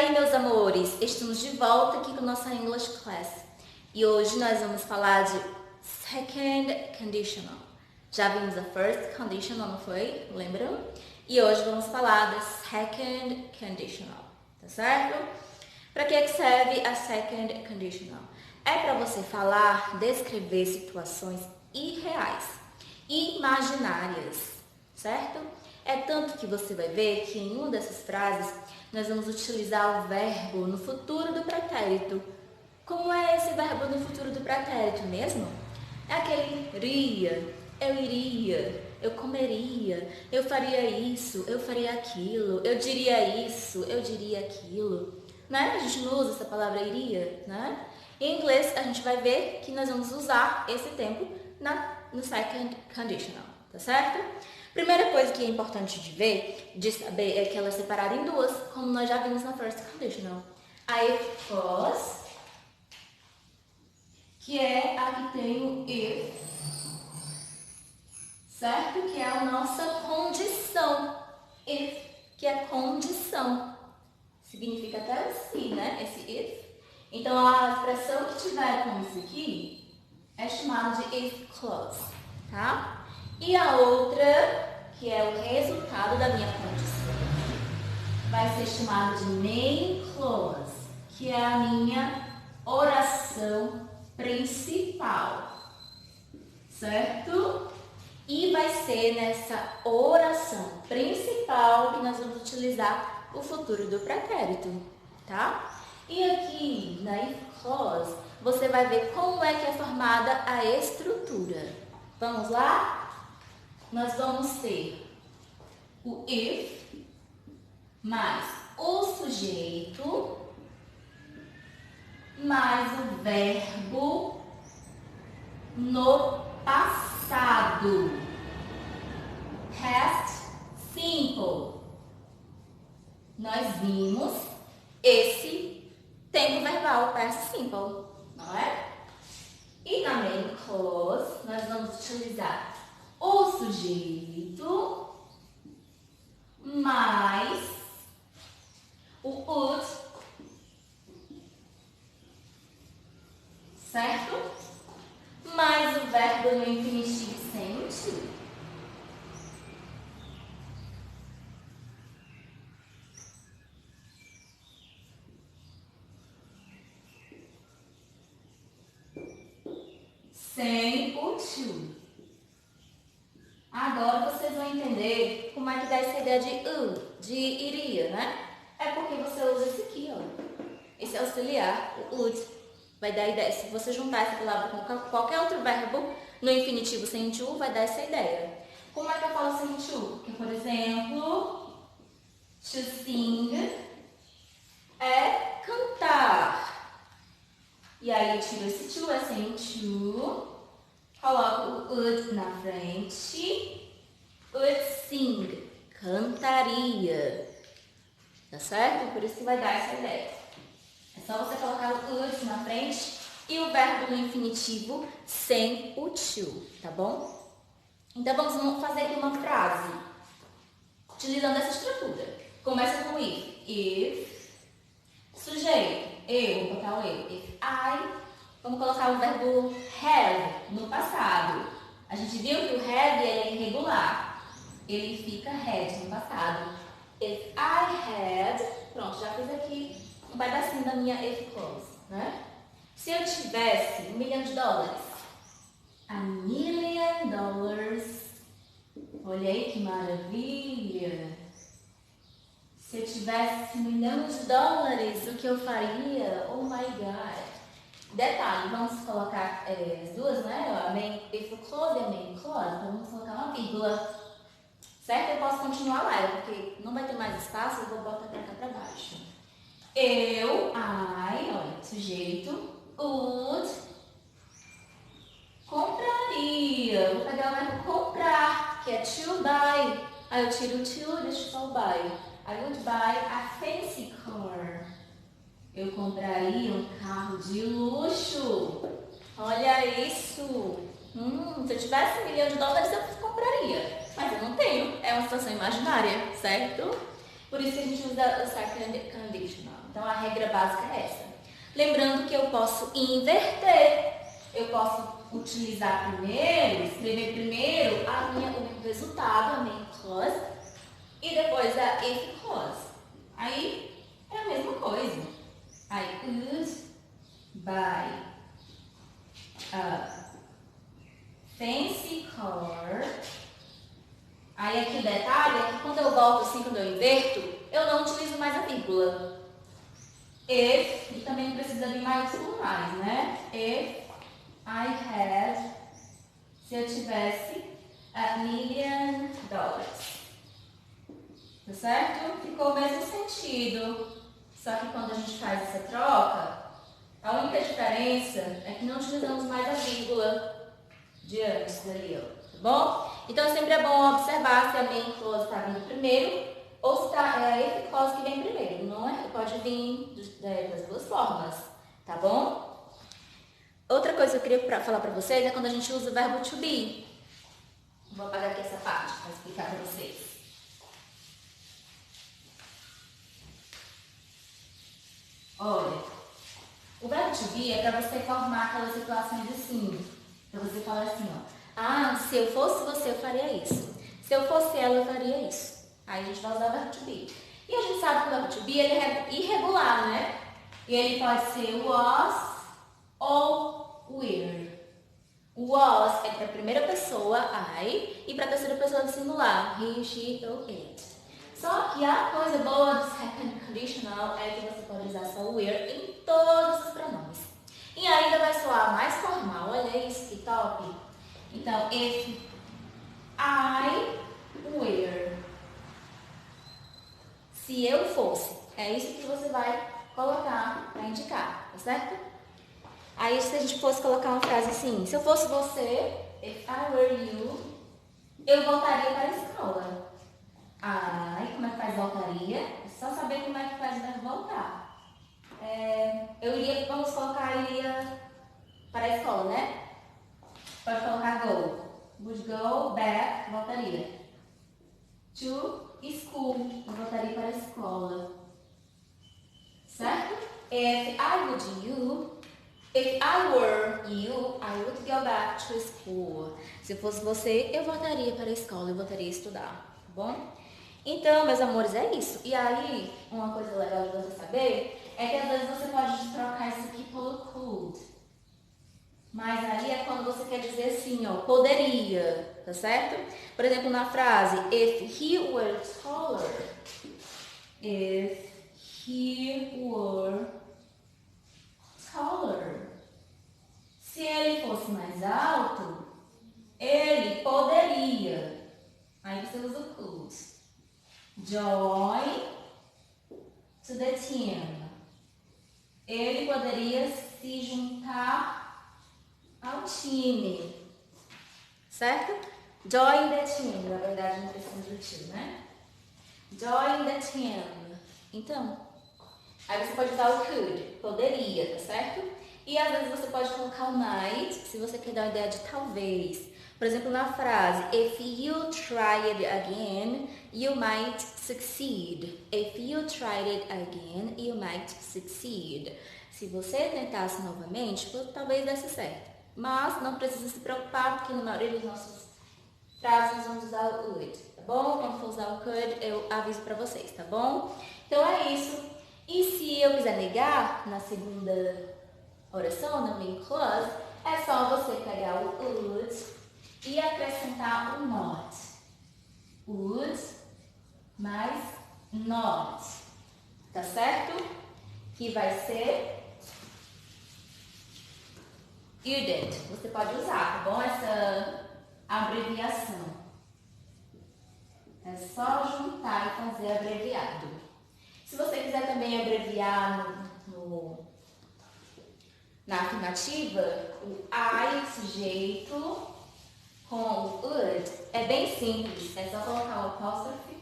aí, meus amores, estamos de volta aqui com nossa English Class. E hoje nós vamos falar de second conditional. Já vimos a first conditional, não foi? Lembram? E hoje vamos falar da second conditional, tá certo? Para que serve a second conditional? É para você falar, descrever situações irreais, imaginárias, certo? É tanto que você vai ver que em uma dessas frases nós vamos utilizar o verbo no futuro do pretérito. Como é esse verbo no futuro do pretérito mesmo? É aquele iria, eu comeria, eu faria isso, eu faria aquilo, eu diria isso, eu diria aquilo. Né? A gente não usa essa palavra iria, né? Em inglês a gente vai ver que nós vamos usar esse tempo no second conditional, tá certo? Primeira coisa que é importante de ver, de saber, é que ela é separada em duas, como nós já vimos na first conditional. A if clause, que é a que tem o if, certo? Que é a nossa condição. If, que é condição. Significa até assim, né? Esse if. Então, a expressão que tiver com isso aqui é chamada de if clause, tá? E a outra, que é o resultado da minha condição, vai ser chamada de main clause, que é a minha oração principal, certo? E vai ser nessa oração principal que nós vamos utilizar o futuro do pretérito, tá? E aqui na if clause, você vai ver como é que é formada a estrutura. Vamos lá? Nós vamos ter o if mais o sujeito mais o verbo no passado. Past simple. Nós vimos esse tempo verbal past simple, não é? E na main clause, nós vamos utilizar o sujeito mais o would, certo? Mais o verbo no infinitivo sem o to. Sem o to. Agora vocês vão entender como é que dá essa ideia de iria, né? É porque você usa esse aqui, ó. Esse auxiliar, o would, vai dar a ideia. Se você juntar essa palavra com qualquer outro verbo no infinitivo sem to, vai dar essa ideia. Como é que eu falo sem to? Porque, por exemplo, to sing é cantar. E aí eu tiro esse to, é sem to. Coloco o would na frente. Would sing, cantaria. Tá certo? Por isso que vai dar essa ideia. É só você colocar o would na frente e o verbo no infinitivo sem o to, tá bom? Então vamos fazer aqui uma frase utilizando essa estrutura. Começa com if. If, sujeito, eu, vou botar o eu. If I. Vamos colocar o verbo have no passado. A gente viu que o have é irregular. Ele fica had no passado. If I had... Pronto, já fiz aqui um pedacinho da minha if clause, né? Se eu tivesse $1 milhão, $1 million. Olha aí que maravilha. Se eu tivesse $1 milhão, o que eu faria? Oh my God. Detalhe, vamos colocar as duas, né? A main if clause e a main clause. Então vamos colocar uma vírgula. Certo? Eu posso continuar lá, porque não vai ter mais espaço, eu vou botar pra cá pra baixo. Eu, I, olha, sujeito, would, compraria. Vou pegar o verbo comprar, que é to buy. Aí eu tiro to, deixo só o buy. I would buy a fancy car. Eu compraria um carro de luxo. Olha isso. Se eu tivesse $1 milhão, eu compraria. Mas eu não tenho. É uma situação imaginária, certo? Por isso que a gente usa o second conditional. Então a regra básica é essa. Lembrando que eu posso inverter. Eu posso utilizar primeiro, escrever primeiro o meu resultado, a main clause, e depois a if clause. Aí é a mesma coisa. I would buy a fancy car. Aí aqui o detalhe é que quando eu volto assim, quando eu inverto, eu não utilizo mais a vírgula. If, e também não precisa vir maiúsculo mais, né? If I had, se eu tivesse $1 million. Tá certo? Ficou o mesmo sentido. Só que quando a gente faz essa troca, a única diferença é que não utilizamos mais a vírgula de antes ali, ó. Tá bom? Então sempre é bom observar se a main clause está vindo primeiro ou se é a if clause que vem primeiro. Não é? Pode vir das duas formas, tá bom? Outra coisa que eu queria falar para vocês é quando a gente usa o verbo to be. Vou apagar aqui essa parte para explicar para vocês. Olha, o verbo to be é para você formar aquelas situações assim. Para você falar assim, ó. Ah, se eu fosse você, eu faria isso. Se eu fosse ela, eu faria isso. Aí a gente vai usar o verbo to be. E a gente sabe que o verbo to be ele é irregular, né? E ele pode ser was ou were. Was é para a primeira pessoa, I, e para a terceira pessoa do singular, he, she ou it. Só que a coisa boa do second conditional é que você pode usar só o were em todos os pronomes. E ainda vai soar mais formal, olha isso, que top! Então, if I were, se eu fosse, é isso que você vai colocar para indicar, tá certo? Aí, se a gente fosse colocar uma frase assim, se eu fosse você, if I were you, eu voltaria para a escola. Ai, como é que faz voltaria? É só saber como é que faz o verbo voltar. Eu iria, vamos colocar, iria para a escola, né? Pode colocar go. Would go back, voltaria. To school, eu voltaria para a escola. Certo? If I were you, I would go back to school. Se eu fosse você, eu voltaria para a escola, eu voltaria a estudar, tá bom? Então, meus amores, é isso. E aí, uma coisa legal de você saber é que às vezes você pode trocar isso aqui pelo could. Mas aí é quando você quer dizer assim, ó, poderia, tá certo? Por exemplo, na frase, if he were taller. If he were taller. Se ele fosse mais alto, ele poderia. Aí você usa o could. Join to the team. Ele poderia se juntar ao time. Certo? Join the team. Na verdade, não precisa do time, né? Join the team. Então, aí você pode usar o could. Poderia, tá certo? E às vezes você pode colocar o might, se você quer dar uma ideia de talvez. Por exemplo, na frase, if you try it again, you might succeed. If you tried it again, you might succeed. Se você tentasse novamente, talvez desse certo. Mas não precisa se preocupar, porque na maioria dos nossos frases nós vamos usar o would, tá bom? Quando for usar o could, eu aviso pra vocês, tá bom? Então é isso. E se eu quiser negar na segunda oração, na main clause, é só você pegar o would e acrescentar o not. Would mais not. Tá certo? Que vai ser you did. Você pode usar, tá bom? Essa abreviação. É só juntar e fazer abreviado. Se você quiser também abreviar na afirmativa, o I, sujeito, com o would, é bem simples. É só colocar o apóstrofe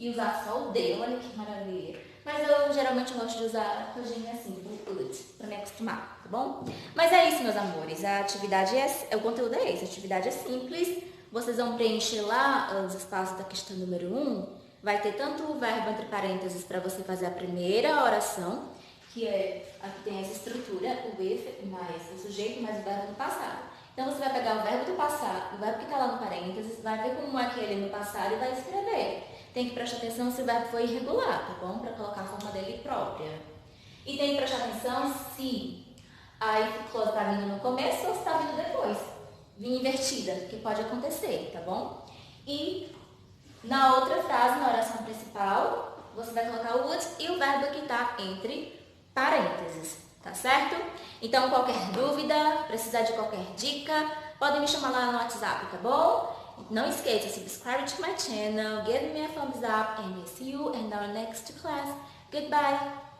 e usar só o D. Olha que maravilha. Mas eu geralmente gosto de usar a coisinha assim, o would, pra me acostumar, tá bom? Mas é isso, meus amores. A atividade o conteúdo é esse. A atividade é simples. Vocês vão preencher lá os espaços da questão número 1. Vai ter tanto o verbo entre parênteses para você fazer a primeira oração, que é, aqui tem essa estrutura, o with mais o sujeito mais o verbo do passado. Então você vai pegar o verbo do passado, o verbo que está lá no parênteses, vai ver como é que ele no passado e vai escrever. Tem que prestar atenção se o verbo foi irregular, tá bom? Para colocar a forma dele própria. E tem que prestar atenção se a if clause está vindo no começo ou se está vindo depois. Vinha invertida, que pode acontecer, tá bom? E na outra frase, na oração principal, você vai colocar o would e o verbo que está entre parênteses, tá certo? Então, qualquer dúvida, precisar de qualquer dica, podem me chamar lá no WhatsApp, tá bom? Não esqueça, subscribe to my channel, give me a thumbs up, and see you in our next class. Goodbye!